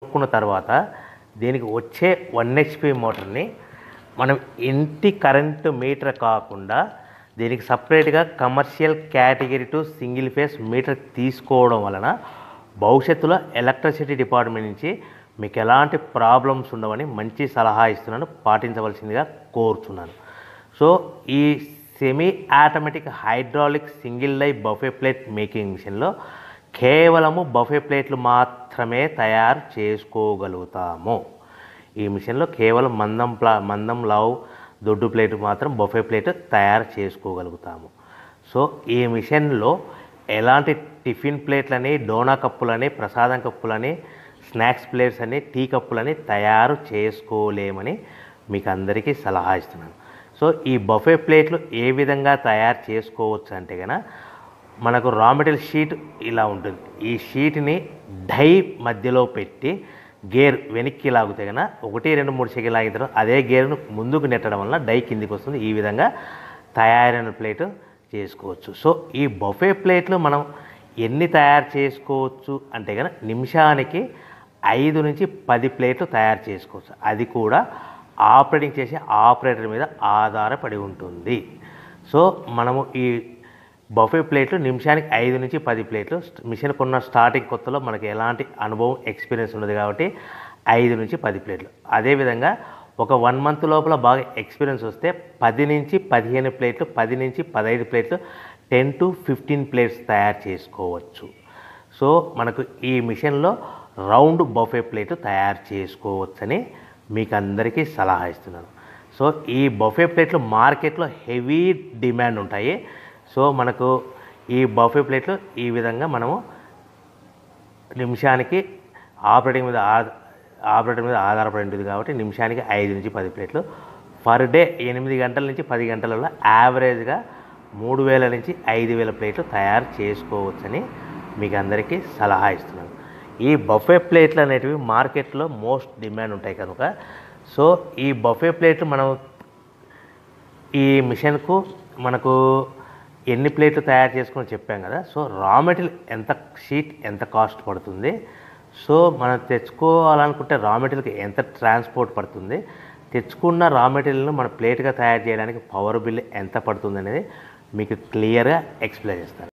కొనుక్కున్న తర్వాత దీనికి వచ్చే 1 HP మోటార్ని మనం ఇంటి కరెంటు మీటర్ కాకుండా దీనికి సపరేట్గా commercial category to single phase metre తీసుకోవడం వలన భవిష్యత్తులో ఎలక్ట్రిసిటీ డిపార్ట్మెంట్ నుంచి మీకు ఎలాంటి ప్రాబ్లమ్స్ ఉండవని మంచి సలహా ఇస్తున్నాను, పాటించవలసిందిగా కోరుతున్నాను. సో ఈ సెమీ ఆటోమేటిక్ హైడ్రాలిక్ సింగిల్ లై బఫే ప్లేట్ మేకింగ్ మిషన్లో కేవలము బఫే ప్లేట్లు మాత్రమే తయారు చేసుకోగలుగుతాము. ఈ మిషన్లో కేవలం మందం లావు దొడ్డు ప్లేట్ మాత్రం బఫే ప్లేట్ తయారు చేసుకోగలుగుతాము. సో ఈ మిషన్లో ఎలాంటి టిఫిన్ ప్లేట్లని, డోనా కప్పులని, ప్రసాదం కప్పులని, స్నాక్స్ ప్లేట్స్ అని, టీ కప్పులని తయారు చేసుకోలేమని మీకు అందరికీ సలహా ఇస్తున్నాను. సో ఈ బఫే ప్లేట్లు ఏ విధంగా తయారు చేసుకోవచ్చు అంటే కనుక మనకు రా మెటీరియల్ షీట్ ఇలా ఉంటుంది. ఈ షీట్ని డై మధ్యలో పెట్టి గేర్ వెనక్కి లాగితే కనుక 1, 2, 3 సెకండ్లు లాగిన తర్వాత అదే గేర్ను ముందుకు నెట్టడం వల్ల డై కిందికి వస్తుంది. ఈ విధంగా తయారైన ప్లేట్ చేసుకోవచ్చు. సో ఈ బఫే ప్లేట్లు మనం ఎన్ని తయారు చేసుకోవచ్చు అంటే కనుక నిమిషానికి 5 నుంచి 10 ప్లేట్లు తయారు చేసుకోవచ్చు. అది కూడా ఆపరేటింగ్ చేసే ఆపరేటర్ మీద ఆధారపడి ఉంటుంది. సో మనము ఈ బఫే ప్లేట్లు నిమిషానికి 5 నుంచి 10 ప్లేట్లు మిషన్ కొన్న స్టార్టింగ్ కొత్తలో మనకి ఎలాంటి అనుభవం ఎక్స్పీరియన్స్ ఉండదు కాబట్టి 5 నుంచి 10 ప్లేట్లు. అదేవిధంగా ఒక 1 మంత్ లోపల బాగా ఎక్స్పీరియన్స్ వస్తే 10 నుంచి 15 ప్లేట్లు, 10 నుంచి 15 ప్లేట్లు, 10 to 15 ప్లేట్స్ తయారు చేసుకోవచ్చు. సో మనకు ఈ మిషన్లో రౌండ్ బఫే ప్లేట్ తయారు చేసుకోవచ్చని మీకు అందరికీ సలహా ఇస్తున్నాను. సో ఈ బఫే ప్లేట్లు మార్కెట్లో హెవీ డిమాండ్ ఉంటాయి. సో మనకు ఈ బఫే ప్లేట్లు ఈ విధంగా మనము నిమిషానికి ఆపరేటర్ మీద ఆధారపడి ఉంటుంది కాబట్టి నిమిషానికి 5 నుంచి 10 ప్లేట్లు పర్ డే 8 గంటల నుంచి 10 గంటలలో యావరేజ్గా 3000 నుంచి 5000 ప్లేట్లు తయారు చేసుకోవచ్చని మీకు అందరికీ సలహా ఇస్తున్నాను. ఈ బఫే ప్లేట్లు అనేటివి మార్కెట్లో మోస్ట్ డిమాండ్ ఉంటాయి కనుక సో ఈ బఫే ప్లేట్లు మనం ఈ మిషన్కు మనకు ఎన్ని ప్లేట్లు తయారు చేసుకొని చెప్పాం కదా. సో రా మెటీరియల్ ఎంత షీట్ ఎంత కాస్ట్ పడుతుంది, సో మనం తెచ్చుకోవాలనుకుంటే రా మెటీరియల్కి ఎంత ట్రాన్స్పోర్ట్ పడుతుంది, తెచ్చుకున్న రా మెటీరియల్ను మన ప్లేట్గా తయారు చేయడానికి పవర్ బిల్ ఎంత పడుతుంది అనేది మీకు క్లియర్గా ఎక్స్ప్లెయిన్ చేస్తాను.